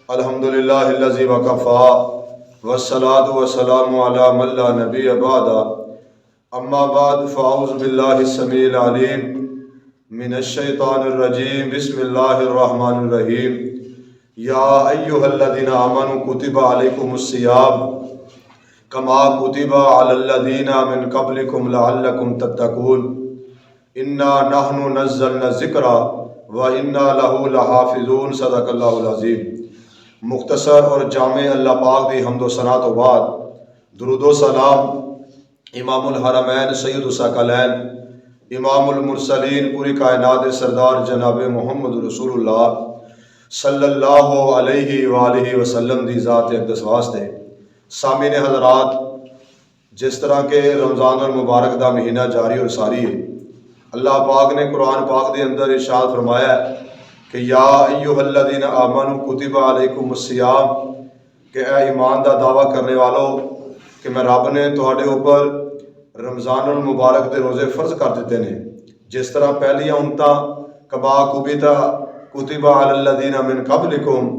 الحمدللہ الذی وکفا والصلاة والسلام علی من لا نبی بعد اما بعد فاعوذ باللہ السمیع العلیم من الشیطان الرجیم بسم اللہ الرحمن الرحیم یا ایہا الذین آمنوا کتب علیکم الصیام کما کتب علی الذین من قبلکم لعلکم تتقون انا نحن نزلنا الذکر وانا لہ لحافظون صدق اللہ العظیم۔ مختصر اور جامع اللہ پاک دی حمد و ثنا تو بعد درود و سلام امام الحرمین سید الثقلین امام المرسلین پوری کائنات سردار جناب محمد رسول اللہ صلی اللہ علیہ وآلہ وسلم دی ذات اقدس واسطے۔ سامعین حضرات، جس طرح کہ رمضان المبارک دا مہینہ جاری اور ساری ہے، اللہ پاک نے قرآن پاک دے اندر ارشاد فرمایا ہے کہ یا ایہا الذین آمنوا کتب علیکم الصیام، کہ اے ایمان دا دعویٰ کرنے والوں کہ میں رب نے تہاڈے اوپر رمضان المبارک دے روزے فرض کر دیتے ہیں، جس طرح پہلیاں امتاں کما کتب علی الذین من قبلکم،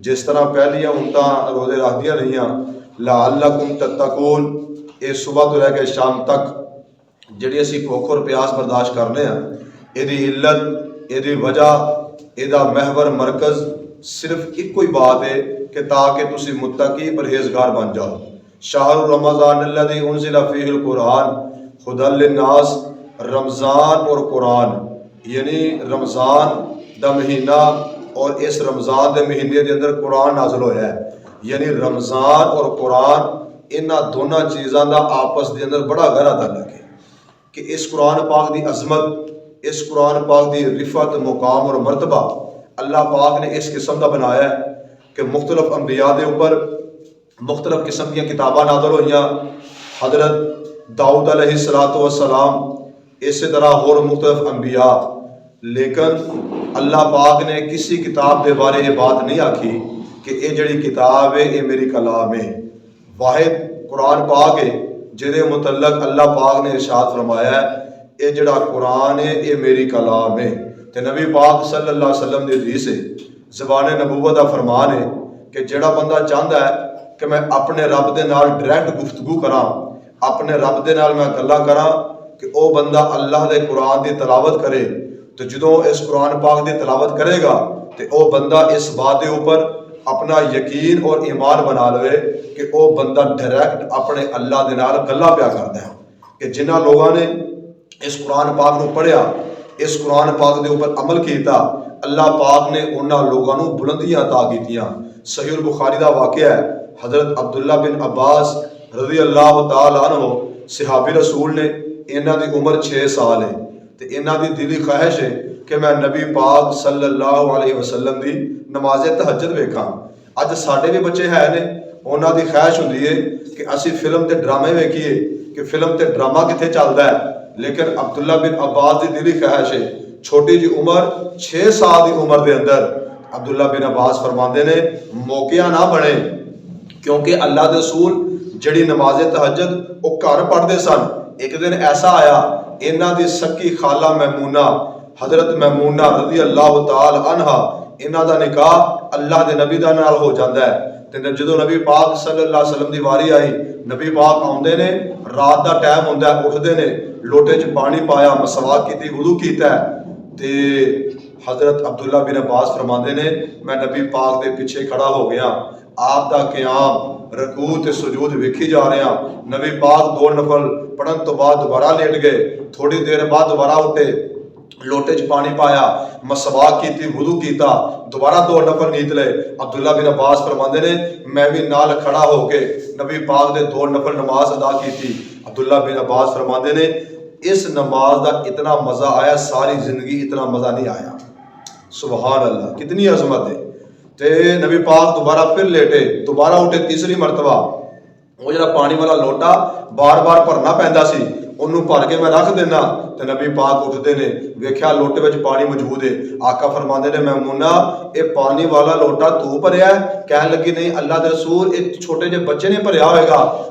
جس طرح پہلیاں امتاں روزے رکھدیاں رہیاں، لعلکم تتقون، اس صبح تو لے کے شام تک جڑی اسی بھوک اور پیاس برداشت کرنے ہیں، ایدی علت، ایدی وجہ، ایدہ محور مرکز صرف ایک کوئی بات ہے کہ تاکہ تسی متقی پرہیزگار بن جاؤ۔ شہر رمضان الذی انزل فیہ القرآن ھدی للناس، رمضان اور قرآن یعنی رمضان دا مہینہ اور اس رمضان دے مہینے دے اندر قرآن نازل ہویا ہے، یعنی رمضان اور قرآن انہاں دونوں چیزاں دا آپس دے اندر بڑا گہرا تعلق ہے کہ اس قرآن پاک دی عظمت، اس قرآن پاک دی رفعت، مقام اور مرتبہ اللہ پاک نے اس قسم کا بنایا ہے کہ مختلف انبیاء دے اوپر مختلف قسم کی کتاباں نازل ہوئیاں، حضرت داؤد علیہ السلام، اسی طرح اور مختلف انبیاء، لیکن اللہ پاک نے کسی کتاب دے بارے یہ بات نہیں آکھی کہ یہ جڑی کتاب ہے یہ میری کلام ہے۔ واحد قرآن پاک ہے جہدے متعلق اللہ پاک نے ارشاد فرمایا ہے یہ جڑا قرآن ہے یہ میری کلام ہے، تے نبی پاک صلی اللہ علیہ وسلم دی حدیث ہے، زبان نبوت دا فرمان ہے کہ جڑا بندہ چاہتا ہے کہ میں اپنے رب دے نال ڈائریکٹ گفتگو کراں، اپنے رب دے نال میں گلاں کراں، کہ او بندہ اللہ دے قرآن دی تلاوت کرے، تو جدوں اس قرآن پاک دی تلاوت کرے گا تے او بندہ اس بات دے اوپر اپنا یقین اور ایمان بنا لوے کہ او بندہ ڈائریکٹ اپنے اللہ دے نال گلاں پیا کردا ہے۔ کہ جنہاں لوگاں نے اس قرآن پاک نو پڑھیا، اس قرآن پاک دے اوپر عمل کیتا، اللہ پاک نے انہاں لوگاں نو بلندیاں عطا کیتیاں۔ صحیح البخاری دا واقعہ ہے، حضرت عبداللہ بن عباس رضی اللہ تعالی عنہ صحابی رسول نے، انہاں دی عمر 6 سال ہے، تے انہاں دی دلی خواہش ہے کہ میں نبی پاک صلی اللہ علیہ وسلم دی نماز تہجد ویکھاں۔ اج ساڈے بھی بچے ہے نے، انہاں دی خواہش ہوندی ہے کہ اسی فلم تے ڈرامے ویکھیے کہ فلم تے ڈرامہ کتھے چلدا ہے، لیکن عبداللہ بن عباس دی دلی خواہش ہے، چھوٹی جی عمر 6 سال دی عمر دے اندر عبداللہ بن عباس فرماندے نے موقعہ نہ بنے، کیونکہ اللہ دے رسول جڑی نماز تہجد وہ گھر پڑھدے سن۔ ایک دن ایسا آیا، انہاں دی سکی خالہ میمونہ، حضرت میمونہ رضی اللہ تعالی عنہ، انہاں دا نکاح اللہ دے نبی دا نال ہو جاندا ہے۔ تے جدوں نبی پاک صلی اللہ علیہ وسلم دی واری آئی، نبی پاک آوندے نے، رات دا ٹائم ہوندا ہے، اٹھدے نے، لوٹے چ پانی پایا، مسواک کیتی، وضو کیتا ہے، تے حضرت عبداللہ بن عباس فرماندے نے میں نبی پاک دے پیچھے کھڑا ہو گیا، آپ دا قیام، رکوع تے سجود ویکھی جا رہے ہیں۔ نبی پاک 2 نفل پڑھن تو بعد دوبارہ لیٹ گئے، تھوڑی دیر بعد دوبارہ اٹھے، لوٹے چ پانی پایا، مسواک کیتی، وضو کیتا، دوبارہ 2 نفل نیت لے۔ عبداللہ بن عباس فرماندے نے میں بھی نال کھڑا ہو کے نبی پاک دے 2 نفل نماز ادا کیتی۔ عبداللہ بن عباس فرماندے نے اس نماز دا اتنا مزہ آیا، ساری زندگی اتنا مزہ نہیں آیا۔ سبحان اللہ، کتنی عظمت ہے۔ تے نبی پاک دوبارہ پھر لیٹے، دوبارہ اٹھے تیسری مرتبہ، وہ جڑا پانی والا لوٹا بار بار بھرنا پیندا سی، ਉਹਨੂੰ ਭਰ ਕੇ ਮੈਂ ਰੱਖ ਦੇਣਾ। ਤੇ ਨਬੀ ਪਾਕ ਉੱਠਦੇ ਨੇ, ਵੇਖਿਆ ਲੋਟੇ ਵਿੱਚ ਪਾਣੀ ਮੌਜੂਦ ਹੈ। ਆਕਾ ਫਰਮਾਉਂਦੇ ਨੇ ਮੈਮੂਨਾ ਇਹ ਪਾਣੀ ਵਾਲਾ ਲੋਟਾ ਤੂੰ ਭਰਿਆ? ਕਹਿਣ ਲੱਗੀ ਨਹੀਂ ਅੱਲਾਹ ਦੇ ਰਸੂਲ ਇਹ ਛੋਟੇ ਜਿਹੇ ਬੱਚੇ ਨੇ ਭਰਿਆ ਹੋਏਗਾ।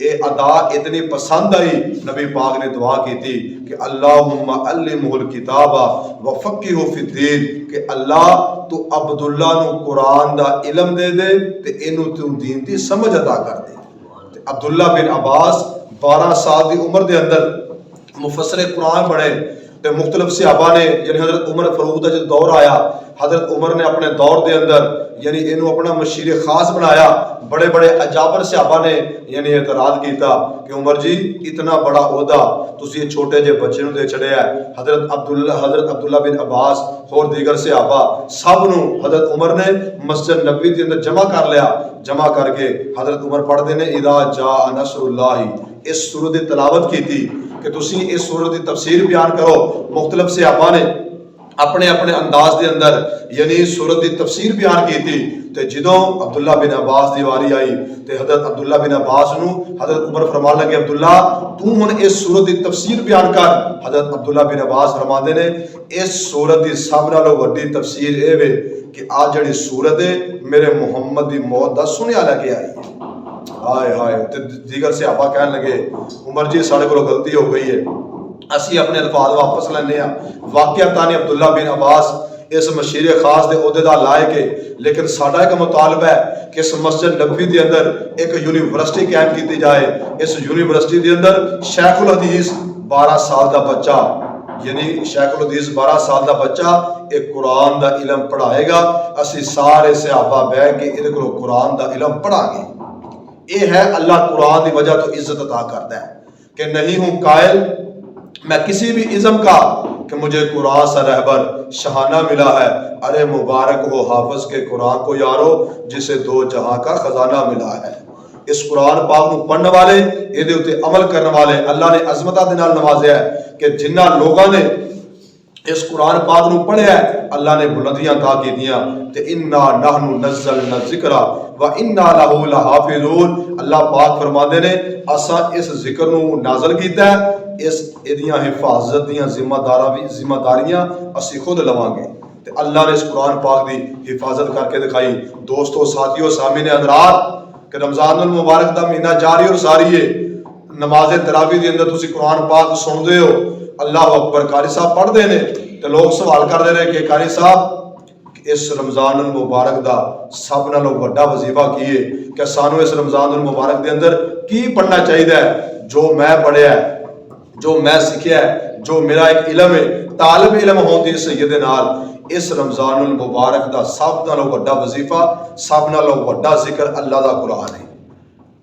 ਇਹ ਅਦਾ ਇਤਨੀ ਪਸੰਦ ਆਈ, ਨਬੀ ਪਾਕ ਨੇ ਦੁਆ ਕੀਤੀ کہ اللہم علمہ الکتاب وفقہہ فی الدین، کہ اللہ تو عبداللہ نو قرآن دا علم دے دے تے اینو تو دین دی سمجھ عطا کر دے۔ عبداللہ بن عباس 12 سال دی عمر دے اندر مفسر قرآن بنے تے مختلف صحابہ نے یعنی حضرت عمر فاروق دا جب دور آیا، حضرت عمر نے اپنے دور دے اندر یعنی اینو اپنا مشیر خاص بنایا۔ بڑے بڑے اجابر صحابہ نے یعنی اعتراض کیتا کہ عمر جی اتنا بڑا عہدہ تسی چھوٹے جے بچے نو دے چھڑیا ہے۔ حضرت عبداللہ بن عباس اور دیگر صحابہ سب نو حضرت عمر نے مسجد نبوی کے اندر جمع کر لیا۔ جمع کر کے حضرت عمر پڑھتے نے اذا جاء نصر اللہ، اس سورت کی تلاوت کی تھی کہ تسی اس سورت کی تفسیر بیان کرو۔ مختلف صحابہ نے اپنے اپنے انداز دے اندر یعنی سورت کی تفسیر بیان کی تھی۔ تے جدوں عبداللہ بن عباس دی واری آئی تے حضرت عبداللہ بن عباس نو حضرت عمر فرمان لگے عبداللہ تو ہن اس سورت دی تفسیر بیان کر۔ حضرت عبداللہ بن عباس فرماندے نے اس سورت دی سب نالوں وڈی تفسیر اے وے کہ آ جڑی سورت ہے میرے محمد دی موت دا سنیا لگے آئی ہے۔ ہائے ہائے تے دیگر صحابہ کہنے لگے عمر جی ساڈے کولوں غلطی ہو گئی ہے، اسی اپنے الفاظ واپس لینے ہاں۔ واقعتاً عبداللہ بن عباس اس مشیر خاص دے عہدے دا لائق ہے، لیکن ساڈا ایک مطالبہ ہے کہ اس مسجد نبوی دے اندر ایک یونیورسٹی قائم کیتی جائے۔ اس یونیورسٹی دے اندر شیخ الحدیث 12 سال دا بچہ یعنی شیخ الحدیث 12 سال دا بچہ ایک قرآن دا علم پڑھائے گا، اسی سارے صحابہ بیٹھ کے ادھر کو قرآن دا علم پڑھا گے۔ یہ ہے اللہ قرآن دی وجہ تو عزت عطا کرتا ہے کہ نہیں ہوں قائل میں کسی بھی عزم کا کہ مجھے قرآن سا رہبر شہانہ ملا ہے۔ ارے مبارک ہو حافظ کے قرآن کو یارو جسے 2 جہاں کا خزانہ ملا ہے۔ اس قرآن پاک نو پڑھنے والے یہ اتے عمل کرنے والے اللہ نے عظمتہ دے نال نوازیا ہے کہ جنہ لوگاں نے اس قرآن پاک نو پڑھیا ہے اللہ نے بلندیاں عطا کی دیاں تے انا نحن نزلنا الذکر و انا لہ لحافظون۔ اللہ پاک فرماندے نے اساں اس ذکر نو نازل کیتا ہے، اس ایدیاں حفاظت دیاں ذمہ داریاں اسی خود لواں گے۔ تے اللہ نے اس قرآن پاک دی حفاظت کر کے دکھائی۔ دوستو ساتھیو سامعین حضرات کہ رمضان المبارک دا مہینہ جاری اور ساری ہے، نماز تراویح دے اندر تسی قرآن پاک سن دے ہو، اللہ اکبر قاری صاحب پڑھ دے نے تے لوگ سوال کر دے رہے کہ قاری صاحب اس رمضان المبارک دا سب نالوں وڈا وظیفہ کی ہے کہ سانو اس رمضان المبارک دے اندر کی پڑھنا چاہیے ہے؟ جو میں پڑھیا ہے، جو میں سیکھیا ہے، جو میرا ایک علم ہے، طالب علم ہون دی سید نال اس رمضان المبارک دا سب نالوں وڈا وظیفہ، سب نالوں وڈا ذکر اللہ دا قرآن ہے۔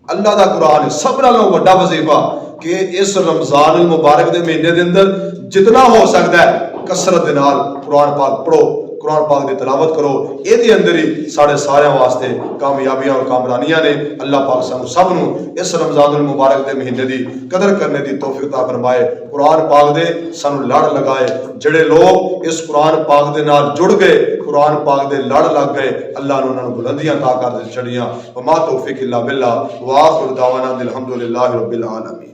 اللہ دا قرآن ہے سب نالوں وڈا وظیفہ کہ اس رمضان المبارک دے مہینے دے اندر جتنا ہو سکتا ہے کثرت دے نال قرآن پاک پڑھو، قرآن پاک دی تلاوت کرو۔ اے دی اندر ہی سارے سارے واسطے کامیابیاں اور کامرانیاں نے۔ اللہ پاک سانو سب نو اس رمضان المبارک دے مہینے دی قدر کرنے دی توفیق عطا فرمائے۔ قرآن پاک دے سانو لڑ لگائے۔ جڑے لوگ اس قرآن پاک دے نال جڑ گئے، قرآن پاک دے لڑ لگ گئے، اللہ نے انہاں نوں بلندیاں عطا کر چھڑیاں۔ وما توفیق الا باللہ وآخر دعوانا الحمدللہ رب العالمین۔